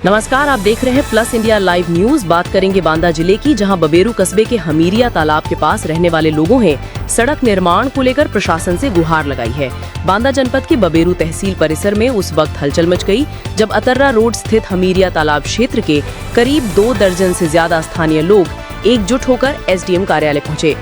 नमस्कार, आप देख रहे हैं प्लस इंडिया लाइव न्यूज। बात करेंगे बांदा जिले की, जहां बबेरू कस्बे के हमीरिया तालाब के पास रहने वाले लोगों ने सड़क निर्माण को लेकर प्रशासन से गुहार लगाई है। बांदा जनपद के बबेरू तहसील परिसर में उस वक्त हलचल मच गई जब अतर्रा रोड स्थित हमीरिया तालाब क्षेत्र के करीब 2 दर्जन से ज्यादा स्थानीय लोग एकजुट होकर एसडीएम कार्यालय पहुंचे।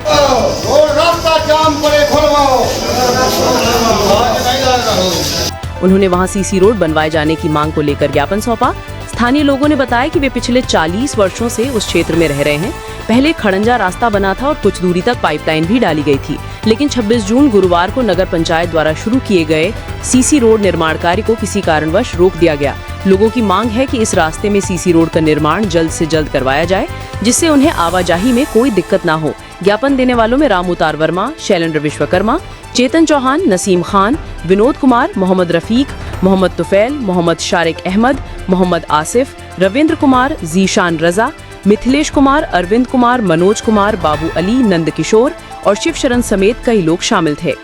उन्होंने वहां सीसी रोड बनवाए जाने की मांग को लेकर ज्ञापन सौंपा। स्थानीय लोगों ने बताया कि वे पिछले 40 वर्षों से उस क्षेत्र में रह रहे हैं। पहले खड़ंजा रास्ता बना था और कुछ दूरी तक पाइपलाइन भी डाली गई थी, लेकिन 26 जून गुरुवार को नगर पंचायत द्वारा शुरू किए गए सीसी रोड निर्माण कार्य को किसी कारणवश रोक दिया गया। लोगों की मांग है कि इस रास्ते में सीसी रोड का निर्माण जल्द से जल्द करवाया जाए, जिससे उन्हें आवाजाही में कोई दिक्कत न हो। ज्ञापन देने वालों में राम उतार वर्मा, शैलेंद्र विश्वकर्मा, चेतन चौहान, नसीम खान, विनोद कुमार, मोहम्मद रफीक, मोहम्मद तुफैल, मोहम्मद शारिक अहमद, मोहम्मद आसिफ, रविंद्र कुमार, जीशान रजा, मिथिलेश कुमार, अरविंद कुमार, मनोज कुमार, बाबू अली, नंद किशोर और शिव शरण समेत कई लोग शामिल थे।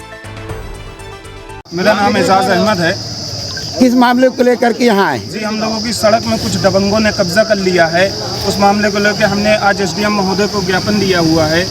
मेरा नाम एजाज अहमद है। किस मामले को लेकर के यहाँ आए? जी, हम लोगों की सड़क में कुछ दबंगों ने कब्जा कर लिया है। उस मामले को लेकर हमने आज एसडीएम महोदय को ज्ञापन दिया हुआ है।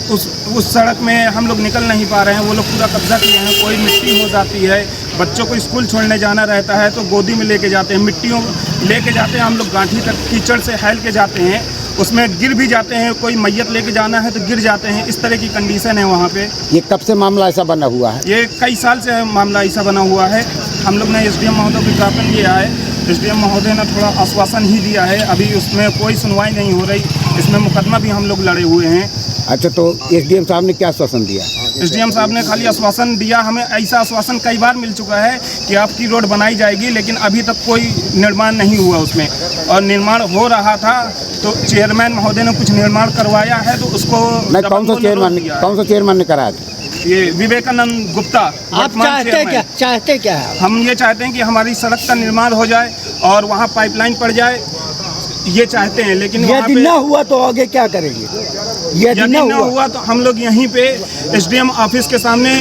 उस सड़क में हम लोग निकल नहीं पा रहे हैं। वो लोग पूरा कब्जा किए हैं। कोई मिट्टी हो जाती है, बच्चों को स्कूल छोड़ने जाना रहता है तो गोदी में लेके जाते हैं, मिट्टियों लेके जाते हैं। हम लोग गांठी तक कीचड़ से हैल के जाते हैं, उसमें गिर भी जाते हैं। कोई मैयत लेके जाना है तो गिर जाते हैं। इस तरह की कंडीशन है वहाँ पे। ये कब से मामला ऐसा बना हुआ है? ये कई साल से मामला ऐसा बना हुआ है। हम लोग ने एसडीएम महोदय को ज्ञापन दिया है। एसडीएम महोदय ने थोड़ा आश्वासन ही दिया है, अभी उसमें कोई सुनवाई नहीं हो रही। इसमें मुकदमा भी हम लोग लड़े हुए हैं। अच्छा, तो एसडीएम साहब ने क्या आश्वासन दिया? एसडीएम साहब ने खाली आश्वासन दिया। हमें ऐसा आश्वासन कई बार मिल चुका है कि आपकी रोड बनाई जाएगी, लेकिन अभी तक कोई निर्माण नहीं हुआ उसमें। और निर्माण हो रहा था तो चेयरमैन महोदय ने कुछ निर्माण करवाया है तो उसको कौन सा चेयरमैन ने कराया था? ये विवेकानंद गुप्ता। आप चाहते क्या है? हम ये चाहते हैं कि हमारी सड़क का निर्माण हो जाए और वहाँ पाइपलाइन पड़ जाए, ये चाहते हैं। लेकिन यदि न हुआ तो आगे क्या करेंगे? यदि न हुआ तो हम लोग यहीं पे एसडीएम ऑफिस के सामने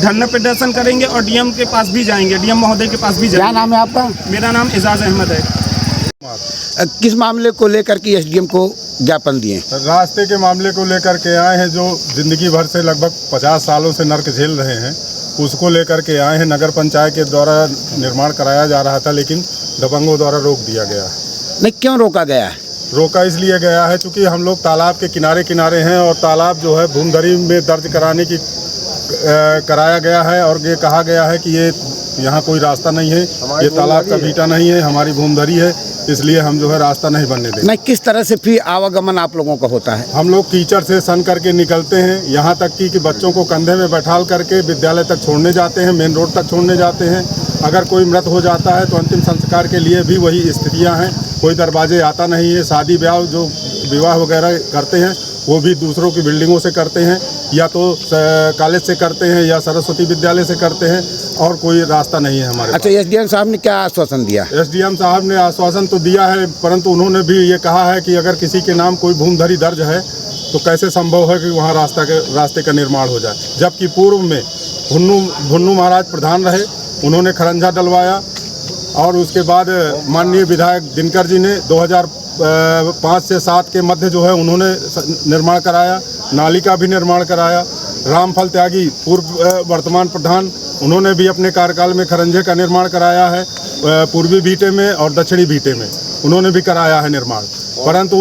धरना प्रदर्शन करेंगे और डीएम के पास भी जाएंगे, डीएम महोदय के पास भी जाएंगे। क्या नाम है आपका? मेरा नाम एजाज अहमद है। किस मामले को लेकर के एसडीएम को ज्ञापन दिए? रास्ते के मामले को लेकर के आए हैं, जो जिंदगी भर से लगभग 50 सालों से नर्क झेल रहे हैं, उसको लेकर के आए हैं। नगर पंचायत के द्वारा निर्माण कराया जा रहा था, लेकिन दबंगों द्वारा रोक दिया गया है। नहीं, क्यों रोका गया है? रोका इसलिए गया है क्योंकि हम लोग तालाब के किनारे हैं और तालाब जो है भूमधरी में दर्ज कराने की कराया गया है और ये कहा गया है कि ये यहाँ कोई रास्ता नहीं है, ये तालाब का बीटा नहीं है, हमारी भूमधरी है, इसलिए हम जो है रास्ता नहीं बनने देंगे। नहीं, किस तरह से फिर आवागमन आप लोगों का होता है? हम लोग कीचड़ से सन करके निकलते हैं, यहाँ तक कि बच्चों को कंधे में बैठाल करके विद्यालय तक छोड़ने जाते हैं, मेन रोड तक छोड़ने जाते हैं। अगर कोई मृत हो जाता है तो अंतिम संस्कार के लिए भी वही स्थितियाँ हैं। कोई दरवाजे आता नहीं है। शादी ब्याह जो विवाह वगैरह करते हैं वो भी दूसरों की बिल्डिंगों से करते हैं, या तो कॉलेज से करते हैं या सरस्वती विद्यालय से करते हैं, और कोई रास्ता नहीं है हमारे। अच्छा, एसडीएम साहब ने क्या आश्वासन दिया? एसडीएम साहब ने आश्वासन तो दिया है, परंतु उन्होंने भी ये कहा है कि अगर किसी के नाम कोई भूमधरी दर्ज है तो कैसे संभव है कि वहाँ रास्ते का निर्माण हो जाए। जबकि पूर्व में भुन्नू महाराज प्रधान रहे, उन्होंने खरंजा डलवाया, और उसके बाद माननीय विधायक दिनकर जी ने 2005 से 7 के मध्य जो है उन्होंने निर्माण कराया। नाली का भी निर्माण कराया। रामफल त्यागी पूर्व वर्तमान प्रधान, उन्होंने भी अपने कार्यकाल में खरंजे का निर्माण कराया है। पूर्वी बीटे में और दक्षिणी बीटे में उन्होंने भी कराया है निर्माण, परंतु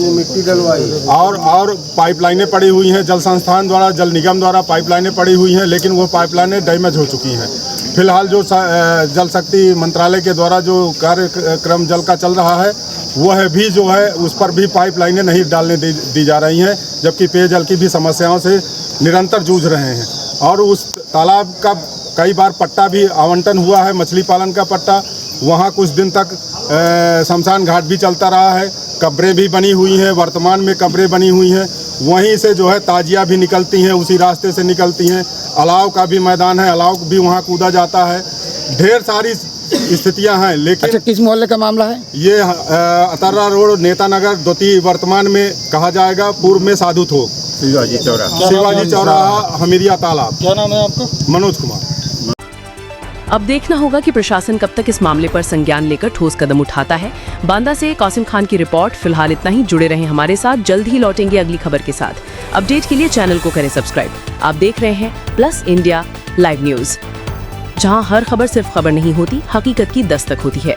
मिट्टी डलवाई और पाइपलाइनें पड़ी हुई हैं। जल संस्थान द्वारा, जल निगम द्वारा पाइपलाइनें पड़ी हुई हैं, लेकिन वो पाइपलाइनें डैमेज हो चुकी हैं। फिलहाल जो जल शक्ति मंत्रालय के द्वारा जो कार्यक्रम जल का चल रहा है, वह भी जो है उस पर भी पाइपलाइनें नहीं डालने दी जा रही हैं, जबकि पेयजल की भी समस्याओं से निरंतर जूझ रहे हैं। और उस तालाब का कई बार पट्टा भी आवंटन हुआ है, मछली पालन का पट्टा। वहाँ कुछ दिन तक शमशान घाट भी चलता रहा है। कब्रें भी बनी हुई हैं, वर्तमान में कब्रें बनी हुई हैं। वहीं से जो है ताजिया भी निकलती हैं, उसी रास्ते से निकलती हैं। अलाव का भी मैदान है, अलाव भी वहाँ कूदा जाता है। ढेर सारी स्थितियां हैं। लेकिन अच्छा, किस मोहल्ले का मामला है? ये अतर्रा रोड, नेता नगर, द्वितीय वर्तमान में कहा जाएगा, पूर्व में साधु थोक, शिवाजी चौराहा, हमीरिया तालाब। क्या नाम है आपका? मनोज कुमार। अब देखना होगा कि प्रशासन कब तक इस मामले पर संज्ञान लेकर ठोस कदम उठाता है। बांदा से कासिम खान की रिपोर्ट। फिलहाल इतना ही। जुड़े रहें हमारे साथ, जल्द ही लौटेंगे अगली खबर के साथ। अपडेट के लिए चैनल को करें सब्सक्राइब। आप देख रहे हैं प्लस इंडिया लाइव न्यूज, जहां हर खबर सिर्फ खबर नहीं होती, हकीकत की दस्तक होती है।